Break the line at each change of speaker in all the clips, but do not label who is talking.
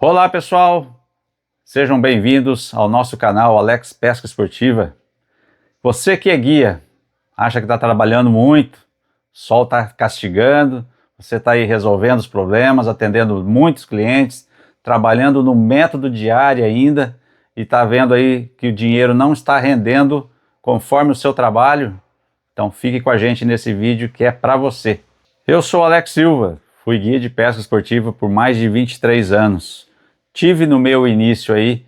Olá pessoal, sejam bem-vindos ao nosso canal Alex Pesca Esportiva. Você que é guia, acha que está trabalhando muito, o sol está castigando, você está aí resolvendo os problemas, atendendo muitos clientes, trabalhando no método diário ainda e está vendo aí que o dinheiro não está rendendo conforme o seu trabalho? Então fique com a gente nesse vídeo que é para você. Eu sou Alex Silva, fui guia de pesca esportiva por mais de 23 anos. Tive no meu início aí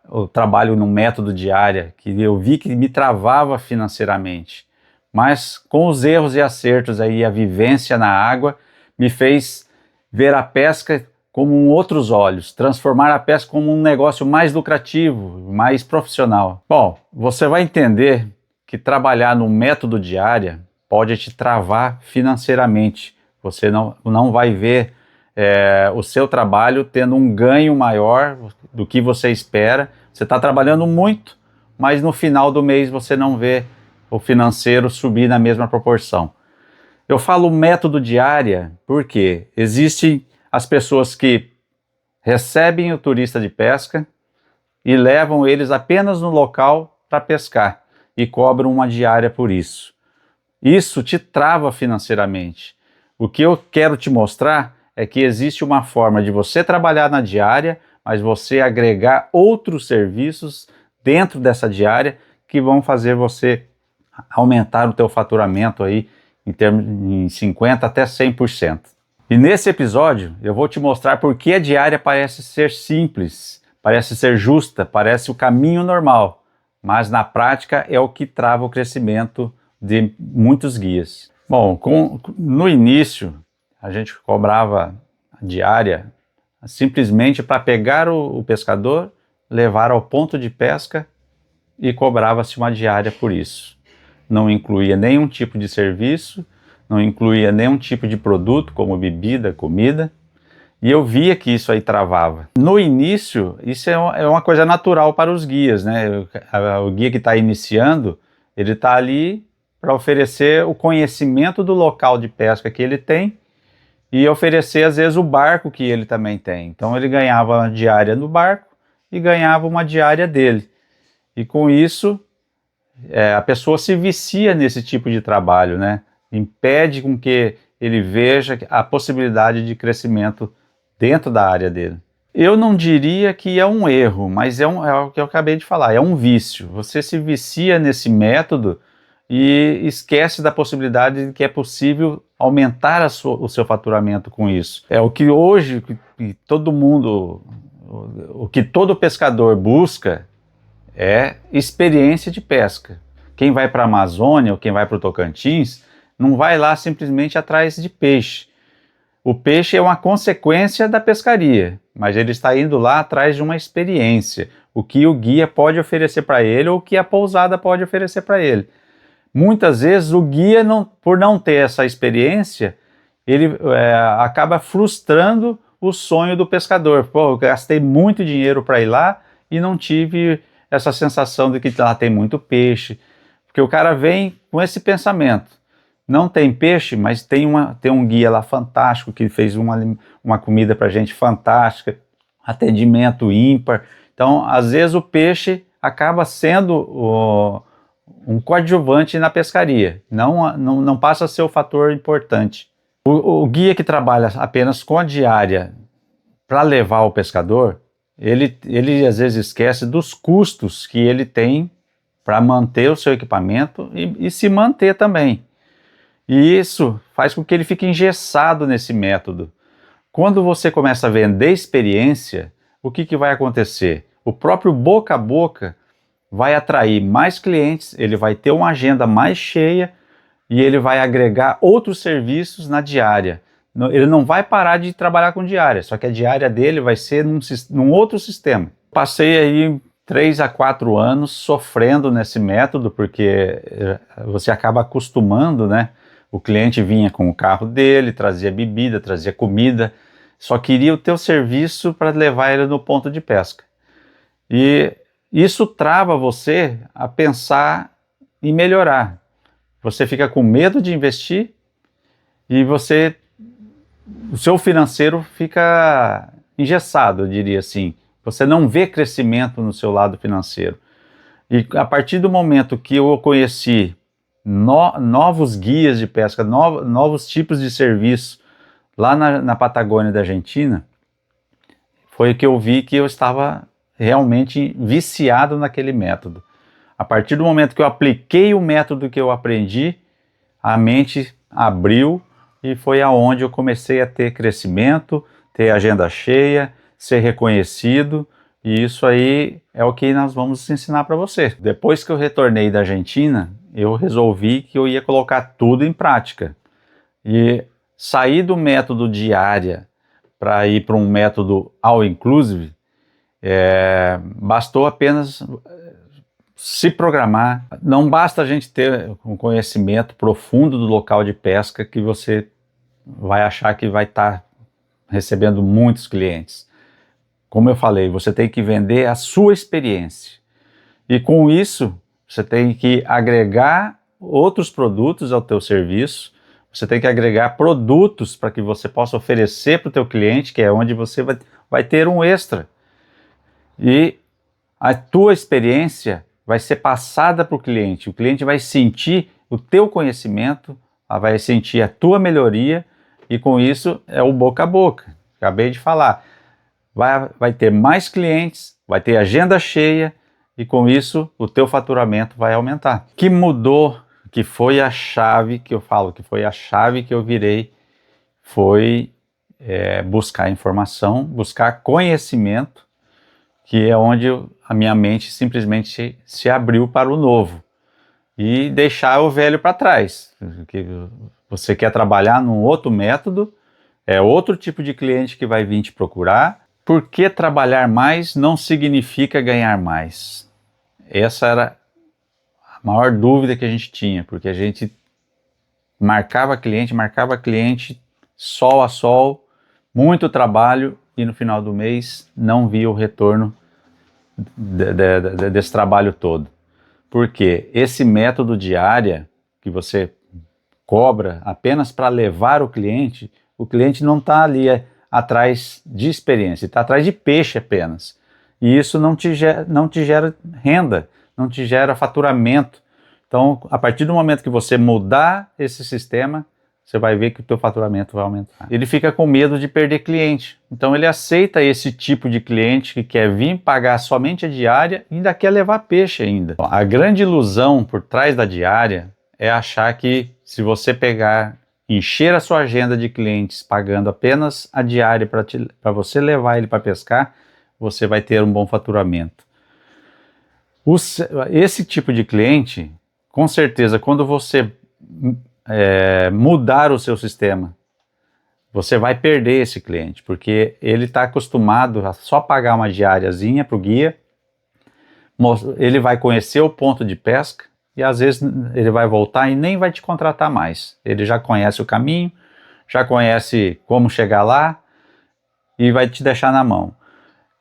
o trabalho no método diária, que eu vi que me travava financeiramente. Mas com os erros e acertos aí, a vivência na água me fez ver a pesca como outros olhos, transformar a pesca como um negócio mais lucrativo, mais profissional. Bom, você vai entender que trabalhar no método diária pode te travar financeiramente. Você não vai ver o seu trabalho tendo um ganho maior do que você espera. Você está trabalhando muito, mas no final do mês você não vê o financeiro subir na mesma proporção. Eu falo método diária porque existem as pessoas que recebem o turista de pesca e levam eles apenas no local para pescar e cobram uma diária por isso. Isso te trava financeiramente. O que eu quero te mostrar é que existe uma forma de você trabalhar na diária, mas você agregar outros serviços dentro dessa diária que vão fazer você aumentar o teu faturamento aí em 50% até 100%. E nesse episódio eu vou te mostrar por que a diária parece ser simples, parece ser justa, parece o caminho normal, mas na prática é o que trava o crescimento de muitos guias. Bom, no início a gente cobrava a diária simplesmente para pegar o pescador, levar ao ponto de pesca e cobrava-se uma diária por isso. Não incluía nenhum tipo de serviço, não incluía nenhum tipo de produto como bebida, comida, e eu via que isso aí travava. No início, isso é uma coisa natural para os guias, né? O guia que está iniciando, ele está ali para oferecer o conhecimento do local de pesca que ele tem e oferecer às vezes o barco que ele também tem. Então ele ganhava uma diária no barco e ganhava uma diária dele. E com isso a pessoa se vicia nesse tipo de trabalho, né? Impede com que ele veja a possibilidade de crescimento dentro da área dele. Eu não diria que é um erro, mas é o que eu acabei de falar, é um vício. Você se vicia nesse método e esquece da possibilidade de que é possível aumentar o seu faturamento com isso. É o que hoje todo mundo, o que todo pescador busca é experiência de pesca. Quem vai para a Amazônia ou quem vai para o Tocantins não vai lá simplesmente atrás de peixe. O peixe é uma consequência da pescaria, mas ele está indo lá atrás de uma experiência, o que o guia pode oferecer para ele ou o que a pousada pode oferecer para ele. Muitas vezes o guia, por não ter essa experiência, ele acaba frustrando o sonho do pescador. Pô, eu gastei muito dinheiro para ir lá e não tive essa sensação de que lá tem muito peixe. Porque o cara vem com esse pensamento. Não tem peixe, mas tem um guia lá fantástico que fez uma comida para gente fantástica, atendimento ímpar. Então, às vezes o peixe acaba sendo um coadjuvante na pescaria, não passa a ser o fator importante. O guia que trabalha apenas com a diária para levar o pescador, ele às vezes esquece dos custos que ele tem para manter o seu equipamento e se manter também. E isso faz com que ele fique engessado nesse método. Quando você começa a vender experiência, o que vai acontecer? O próprio boca a boca vai atrair mais clientes, ele vai ter uma agenda mais cheia e ele vai agregar outros serviços na diária. Ele não vai parar de trabalhar com diária, só que a diária dele vai ser num outro sistema. Passei aí 3 a 4 anos sofrendo nesse método, porque você acaba acostumando, né? O cliente vinha com o carro dele, trazia bebida, trazia comida, só queria o teu serviço para levar ele no ponto de pesca. E isso trava você a pensar em melhorar. Você fica com medo de investir e o seu financeiro fica engessado, eu diria assim. Você não vê crescimento no seu lado financeiro. E a partir do momento que eu conheci novos guias de pesca, novos tipos de serviço lá na Patagônia da Argentina, foi que eu vi que eu estava realmente viciado naquele método. A partir do momento que eu apliquei o método que eu aprendi, a mente abriu e foi aonde eu comecei a ter crescimento, ter agenda cheia, ser reconhecido, e isso aí é o que nós vamos ensinar para você. Depois que eu retornei da Argentina, eu resolvi que eu ia colocar tudo em prática e sair do método diária para ir para um método all-inclusive. Bastou apenas se programar. Não basta a gente ter um conhecimento profundo do local de pesca que você vai achar que vai estar recebendo muitos clientes. Como eu falei, você tem que vender a sua experiência. E com isso, você tem que agregar outros produtos ao teu serviço. Você tem que agregar produtos para que você possa oferecer para o teu cliente, que é onde você vai ter um extra. E a tua experiência vai ser passada para o cliente vai sentir o teu conhecimento, vai sentir a tua melhoria, e com isso é o boca a boca. Acabei de falar. Vai ter mais clientes, vai ter agenda cheia, e com isso o teu faturamento vai aumentar. O que mudou, que foi a chave que eu falo, que foi a chave que eu virei, foi buscar informação, buscar conhecimento, que é onde a minha mente simplesmente se abriu para o novo e deixar o velho para trás. Porque você quer trabalhar num outro método, é outro tipo de cliente que vai vir te procurar. Por que trabalhar mais não significa ganhar mais? Essa era a maior dúvida que a gente tinha, porque a gente marcava cliente, sol a sol, muito trabalho, e no final do mês não via o retorno desse trabalho todo. Porque esse método diária que você cobra apenas para levar o cliente não está ali atrás de experiência, está atrás de peixe apenas. E isso não te gera renda, não te gera faturamento. Então, a partir do momento que você mudar esse sistema, você vai ver que o teu faturamento vai aumentar. Ele fica com medo de perder cliente. Então ele aceita esse tipo de cliente que quer vir pagar somente a diária e ainda quer levar peixe ainda. A grande ilusão por trás da diária é achar que se você encher a sua agenda de clientes pagando apenas a diária para você levar ele para pescar, você vai ter um bom faturamento. Esse tipo de cliente, com certeza, quando você mudar o seu sistema, você vai perder esse cliente, porque ele está acostumado a só pagar uma diariazinha para o guia, ele vai conhecer o ponto de pesca e às vezes ele vai voltar e nem vai te contratar mais. Ele já conhece o caminho, já conhece como chegar lá e vai te deixar na mão.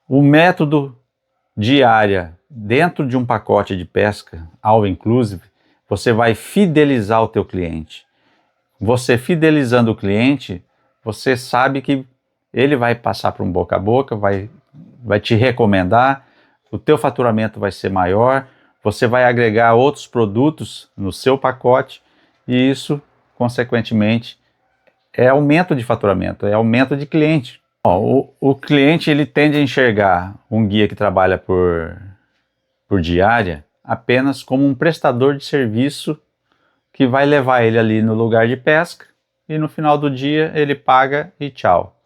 O método diária dentro de um pacote de pesca, all inclusive, você vai fidelizar o teu cliente. Você fidelizando o cliente, você sabe que ele vai passar para um boca a boca, vai te recomendar, o teu faturamento vai ser maior, você vai agregar outros produtos no seu pacote e isso, consequentemente, é aumento de faturamento, é aumento de cliente. O cliente ele tende a enxergar um guia que trabalha por diária apenas como um prestador de serviço que vai levar ele ali no lugar de pesca e no final do dia ele paga e tchau.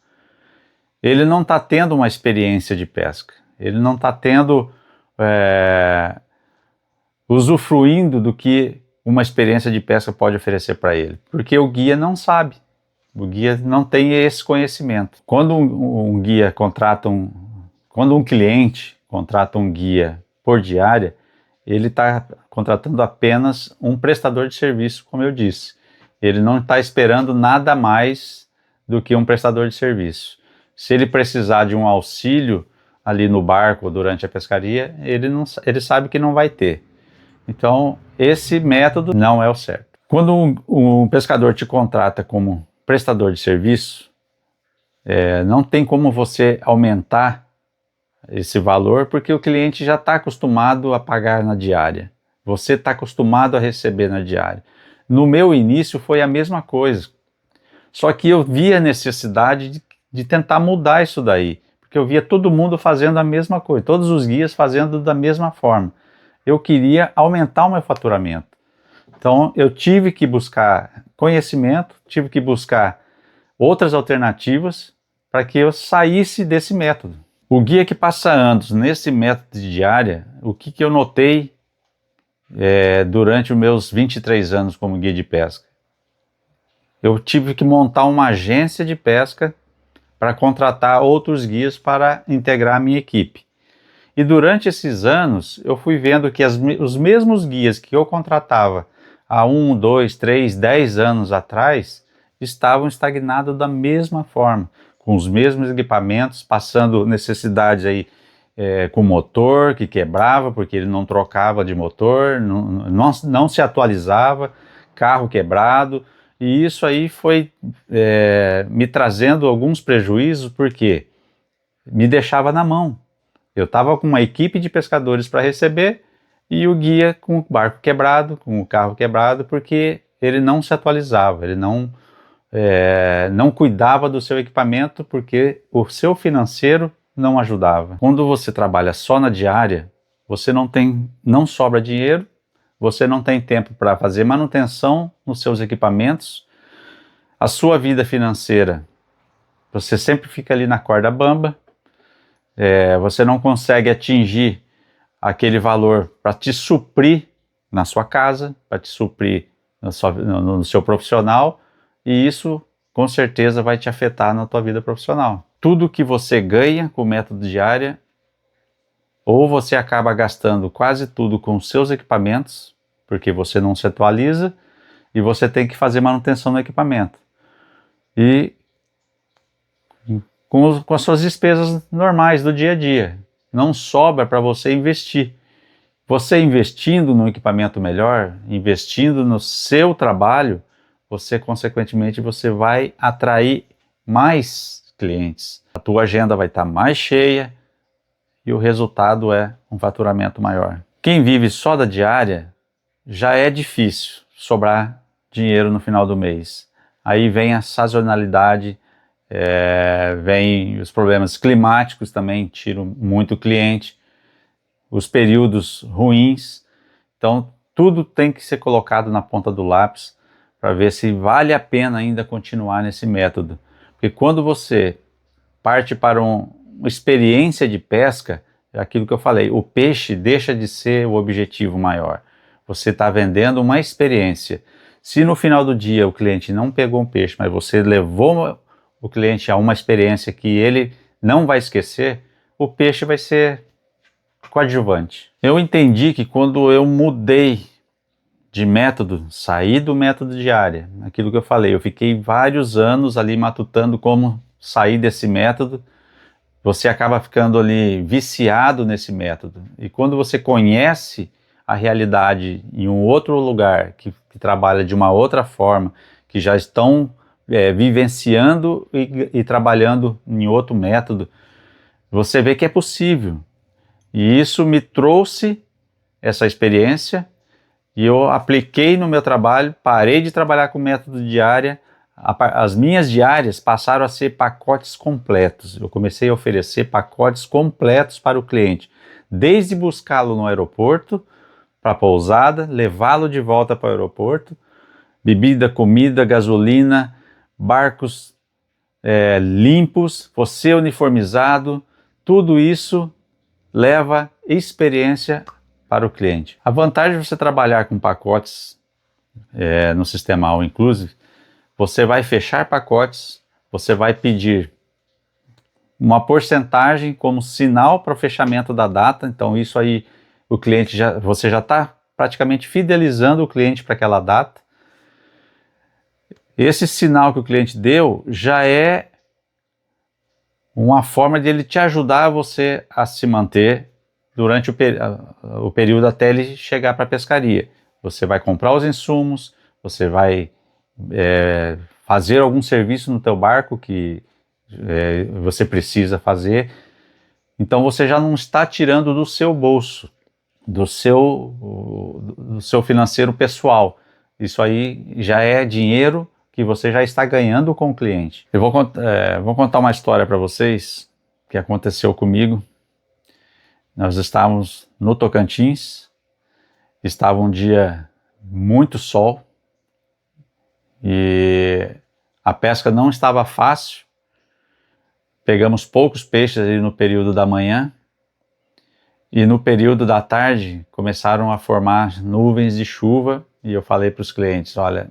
Ele não está tendo uma experiência de pesca, ele não está tendo, usufruindo do que uma experiência de pesca pode oferecer para ele, porque o guia não sabe, o guia não tem esse conhecimento. Quando quando um cliente contrata um guia por diária, ele está contratando apenas um prestador de serviço, como eu disse. Ele não está esperando nada mais do que um prestador de serviço. Se ele precisar de um auxílio ali no barco ou durante a pescaria, ele sabe que não vai ter. Então, esse método não é o certo. Quando um pescador te contrata como prestador de serviço, Não tem como você aumentar esse valor porque o cliente já está acostumado a pagar na diária. Você está acostumado a receber na diária. No meu início foi a mesma coisa. Só que eu via a necessidade de tentar mudar isso daí. Porque eu via todo mundo fazendo a mesma coisa, todos os guias fazendo da mesma forma. Eu queria aumentar o meu faturamento. Então eu tive que buscar conhecimento, tive que buscar outras alternativas para que eu saísse desse método. O guia que passa anos nesse método de diária, o que eu notei durante os meus 23 anos como guia de pesca? Eu tive que montar uma agência de pesca para contratar outros guias para integrar a minha equipe. E durante esses anos, eu fui vendo que os mesmos guias que eu contratava há 1, 2, 3, 10 anos atrás, estavam estagnados da mesma forma, com os mesmos equipamentos, passando necessidades aí com motor que quebrava, porque ele não trocava de motor, não se atualizava, carro quebrado, e isso aí foi me trazendo alguns prejuízos, porque me deixava na mão. Eu estava com uma equipe de pescadores para receber e o guia com o barco quebrado, com o carro quebrado, porque ele não se atualizava, ele não cuidava do seu equipamento, porque o seu financeiro não ajudava. Quando você trabalha só na diária, você não sobra dinheiro, você não tem tempo para fazer manutenção nos seus equipamentos, a sua vida financeira, você sempre fica ali na corda bamba, você não consegue atingir aquele valor para te suprir na sua casa, para te suprir no seu profissional, e isso com certeza vai te afetar na tua vida profissional. Tudo que você ganha com o método diária, ou você acaba gastando quase tudo com os seus equipamentos, porque você não se atualiza, e você tem que fazer manutenção no equipamento. E com as suas despesas normais do dia a dia. Não sobra para você investir. Você investindo no equipamento melhor, investindo no seu trabalho, você consequentemente você vai atrair mais clientes. A tua agenda vai estar mais cheia e o resultado é um faturamento maior. Quem vive só da diária, já é difícil sobrar dinheiro no final do mês. Aí vem a sazonalidade, vem os problemas climáticos também, tiram muito cliente, os períodos ruins. Então tudo tem que ser colocado na ponta do lápis para ver se vale a pena ainda continuar nesse método. Porque quando você parte para uma experiência de pesca, é aquilo que eu falei, o peixe deixa de ser o objetivo maior. Você está vendendo uma experiência. Se no final do dia o cliente não pegou um peixe, mas você levou o cliente a uma experiência que ele não vai esquecer, o peixe vai ser coadjuvante. Eu entendi que quando eu mudei de método, saí do método diária, aquilo que eu falei, eu fiquei vários anos ali matutando como sair desse método, você acaba ficando ali viciado nesse método. E quando você conhece a realidade em um outro lugar, que trabalha de uma outra forma, que já estão vivenciando e trabalhando em outro método, você vê que é possível. E isso me trouxe essa experiência e eu apliquei no meu trabalho, parei de trabalhar com método diária, as minhas diárias passaram a ser pacotes completos. Eu comecei a oferecer pacotes completos para o cliente, desde buscá-lo no aeroporto, para a pousada, levá-lo de volta para o aeroporto, bebida, comida, gasolina, barcos limpos, você uniformizado, tudo isso leva experiência para o cliente. A vantagem de você trabalhar com pacotes no sistema All Inclusive, você vai fechar pacotes, você vai pedir uma porcentagem como sinal para o fechamento da data, então isso aí o cliente você já está praticamente fidelizando o cliente para aquela data. Esse sinal que o cliente deu já é uma forma de ele te ajudar você a se manter durante o período até ele chegar para a pescaria. Você vai comprar os insumos, você vai fazer algum serviço no teu barco que você precisa fazer. Então você já não está tirando do seu bolso, do seu financeiro pessoal. Isso aí já é dinheiro que você já está ganhando com o cliente. Eu vou contar uma história para vocês que aconteceu comigo. Nós estávamos no Tocantins, estava um dia muito sol e a pesca não estava fácil. Pegamos poucos peixes ali no período da manhã e no período da tarde começaram a formar nuvens de chuva e eu falei para os clientes, olha,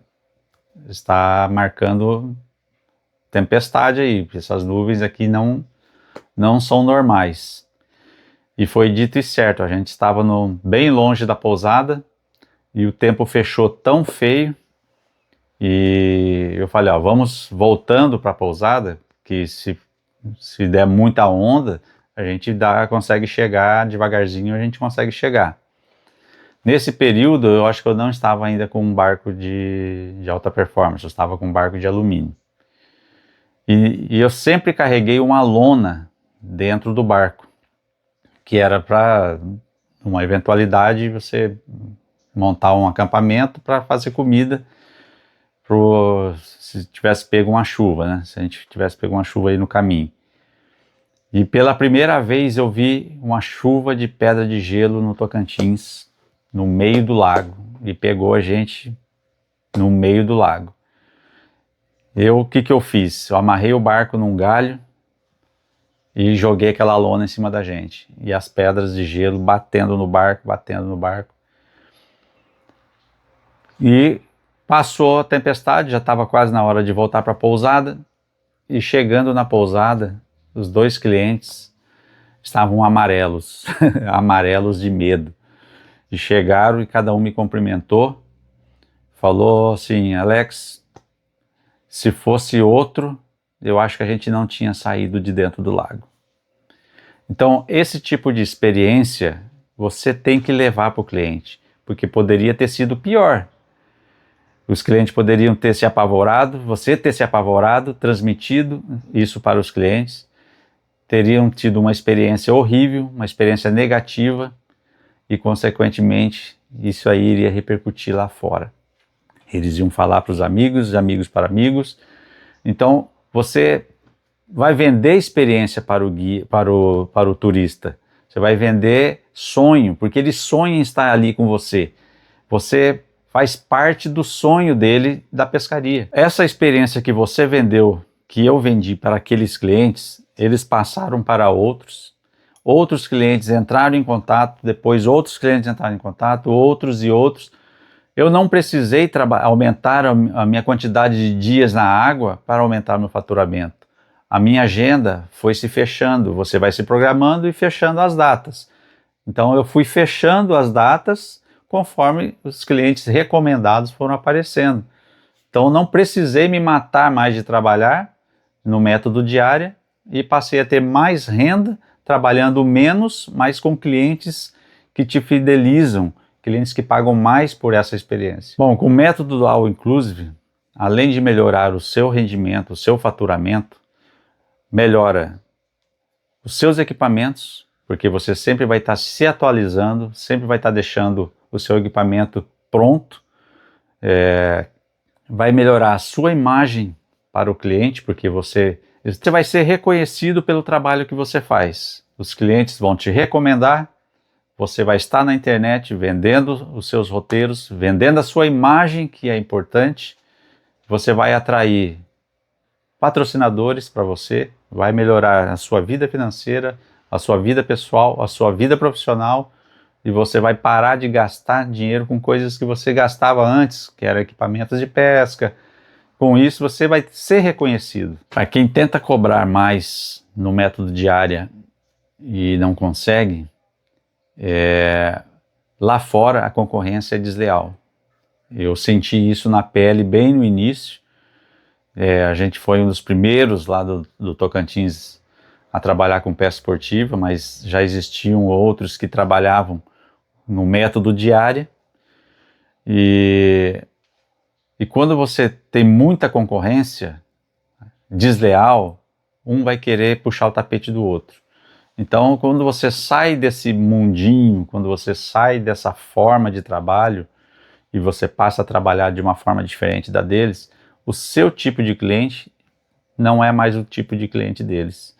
está marcando tempestade aí, essas nuvens aqui não são normais. E foi dito e certo, a gente estava bem longe da pousada e o tempo fechou tão feio e eu falei, ó, vamos voltando para a pousada, que se der muita onda, a gente consegue chegar devagarzinho, a gente consegue chegar. Nesse período, eu acho que eu não estava ainda com um barco de alta performance, eu estava com um barco de alumínio. E eu sempre carreguei uma lona dentro do barco, que era para, uma eventualidade, você montar um acampamento para fazer comida se tivesse pego uma chuva, né? Se a gente tivesse pego uma chuva aí no caminho. E pela primeira vez eu vi uma chuva de pedra de gelo no Tocantins, no meio do lago, e pegou a gente no meio do lago. O que eu fiz? Eu amarrei o barco num galho e joguei aquela lona em cima da gente. E as pedras de gelo batendo no barco, batendo no barco. E passou a tempestade, já estava quase na hora de voltar para a pousada. E chegando na pousada, os dois clientes estavam amarelos, amarelos de medo. E chegaram e cada um me cumprimentou, falou assim, Alex, se fosse outro, eu acho que a gente não tinha saído de dentro do lago. Então, esse tipo de experiência você tem que levar para o cliente, porque poderia ter sido pior. Os clientes poderiam ter se apavorado, você ter se apavorado, transmitido isso para os clientes, teriam tido uma experiência horrível, uma experiência negativa e, consequentemente, isso aí iria repercutir lá fora. Eles iam falar para os amigos, de amigos para amigos. Então, você vai vender experiência para o guia, para o turista. Você vai vender sonho, porque ele sonha em estar ali com você. Você faz parte do sonho dele da pescaria. Essa experiência que você vendeu, que eu vendi para aqueles clientes, eles passaram para outros. Outros clientes entraram em contato, depois outros clientes entraram em contato, outros e outros. Eu não precisei aumentar a minha quantidade de dias na água para aumentar meu faturamento. A minha agenda foi se fechando, você vai se programando e fechando as datas. Então eu fui fechando as datas conforme os clientes recomendados foram aparecendo. Então não precisei me matar mais de trabalhar no método diária e passei a ter mais renda, trabalhando menos, mas com clientes que te fidelizam, clientes que pagam mais por essa experiência. Bom, com o método do All Inclusive, além de melhorar o seu rendimento, o seu faturamento, melhora os seus equipamentos, porque você sempre vai estar se atualizando, sempre vai estar deixando o seu equipamento pronto, vai melhorar a sua imagem para o cliente, porque você vai ser reconhecido pelo trabalho que você faz. Os clientes vão te recomendar, você vai estar na internet vendendo os seus roteiros, vendendo a sua imagem, que é importante. Você vai atrair patrocinadores para você, vai melhorar a sua vida financeira, a sua vida pessoal, a sua vida profissional, e você vai parar de gastar dinheiro com coisas que você gastava antes, que eram equipamentos de pesca. Com isso você vai ser reconhecido. Para quem tenta cobrar mais no método diária e não consegue, lá fora a concorrência é desleal. Eu senti isso na pele bem no início. A gente foi um dos primeiros lá do Tocantins a trabalhar com pesca esportiva, mas já existiam outros que trabalhavam no método diária. E quando você tem muita concorrência desleal, um vai querer puxar o tapete do outro. Então, quando você sai desse mundinho, quando você sai dessa forma de trabalho e você passa a trabalhar de uma forma diferente da deles, o seu tipo de cliente não é mais o tipo de cliente deles.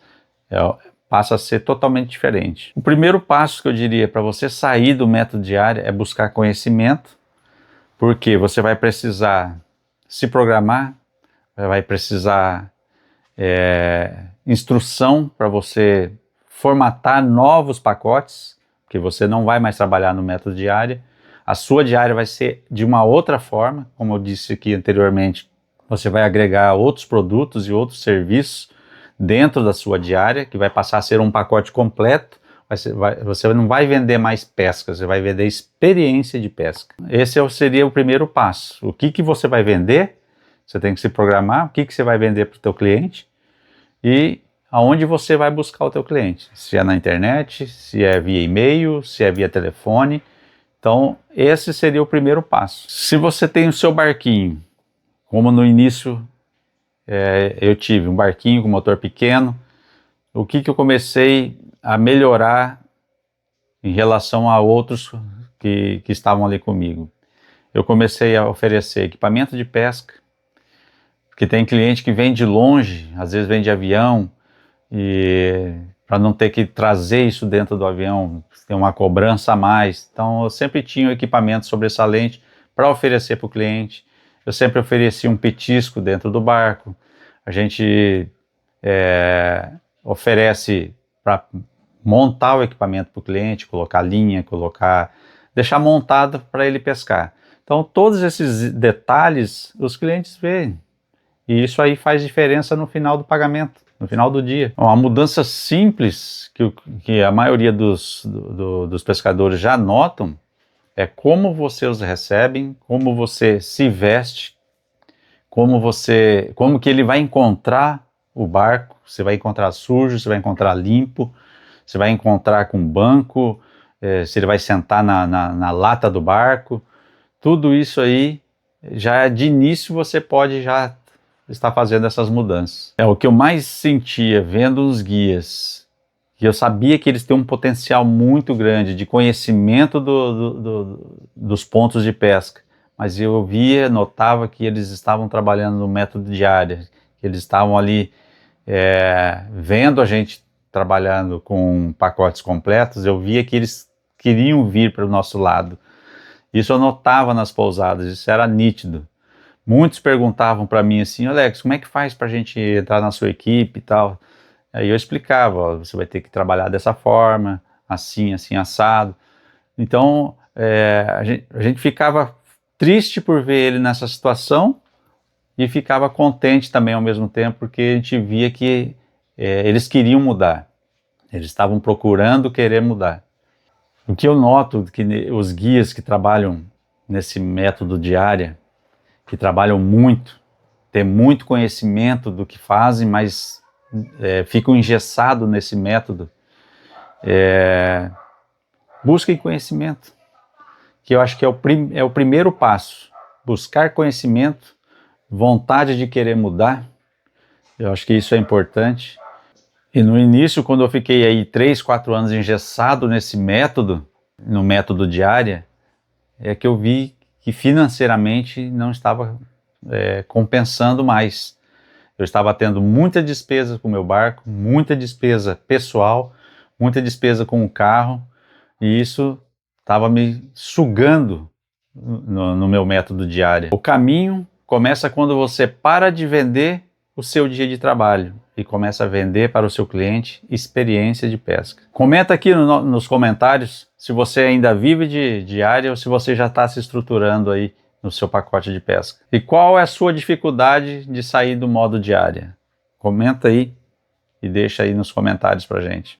Passa a ser totalmente diferente. O primeiro passo que eu diria para você sair do método diário é buscar conhecimento, porque você vai precisar se programar, vai precisar instrução para você formatar novos pacotes, porque você não vai mais trabalhar no método diário. A sua diária vai ser de uma outra forma, como eu disse aqui anteriormente, você vai agregar outros produtos e outros serviços dentro da sua diária, que vai passar a ser um pacote completo. Você não vai vender mais pesca, você vai vender experiência de pesca. Esse seria o primeiro passo. O que você vai vender? Você tem que se programar, o que você vai vender para o teu cliente e aonde você vai buscar o teu cliente. Se é na internet, se é via e-mail, se é via telefone. Então, esse seria o primeiro passo. Se você tem o seu barquinho, como no início eu tive um barquinho com motor pequeno, o que eu comecei a melhorar em relação a outros que estavam ali comigo? Eu comecei a oferecer equipamento de pesca, porque tem cliente que vem de longe, às vezes vem de avião, e para não ter que trazer isso dentro do avião, tem uma cobrança a mais. Então eu sempre tinha um equipamento sobressalente para oferecer para o cliente. Eu sempre oferecia um petisco dentro do barco. A gente oferece para montar o equipamento para o cliente, colocar linha, deixar montado para ele pescar. Então todos esses detalhes os clientes veem. E isso aí faz diferença no final do pagamento, no final do dia. Uma mudança simples que a maioria dos pescadores já notam é como você os recebe, como você se veste, como que ele vai encontrar o barco. Você vai encontrar sujo, você vai encontrar limpo, você vai encontrar com banco, se ele vai sentar na lata do barco. Tudo isso aí, já de início você pode já estar fazendo essas mudanças. O que eu mais sentia vendo os guias, que eu sabia que eles têm um potencial muito grande de conhecimento dos pontos de pesca, mas eu notava que eles estavam trabalhando no método diário, que eles estavam ali vendo a gente trabalhando com pacotes completos. Eu via que eles queriam vir para o nosso lado. Isso eu notava nas pousadas, isso era nítido. Muitos perguntavam para mim assim: Alex, como é que faz para a gente entrar na sua equipe e tal? Aí eu explicava: ó, você vai ter que trabalhar dessa forma, assim, assim, assado. Então a gente ficava triste por ver ele nessa situação e ficava contente também ao mesmo tempo, porque a gente via que eles queriam mudar, eles estavam procurando querer mudar. O que eu noto que os guias que trabalham nesse método diário, que trabalham muito, têm muito conhecimento do que fazem, mas ficam engessados nesse método, busquem conhecimento, que eu acho que é o primeiro passo. Buscar conhecimento, vontade de querer mudar, eu acho que isso é importante. E no início, quando eu fiquei aí 3, 4 anos engessado nesse método, no método diário, é que eu vi que financeiramente não estava compensando mais. Eu estava tendo muita despesa com o meu barco, muita despesa pessoal, muita despesa com o carro, e isso estava me sugando no meu método diário. O caminho começa quando você para de vender o seu dia de trabalho e começa a vender para o seu cliente experiência de pesca. Comenta aqui nos comentários se você ainda vive de diária ou se você já está se estruturando aí no seu pacote de pesca. E qual é a sua dificuldade de sair do modo diária? Comenta aí e deixa aí nos comentários pra gente.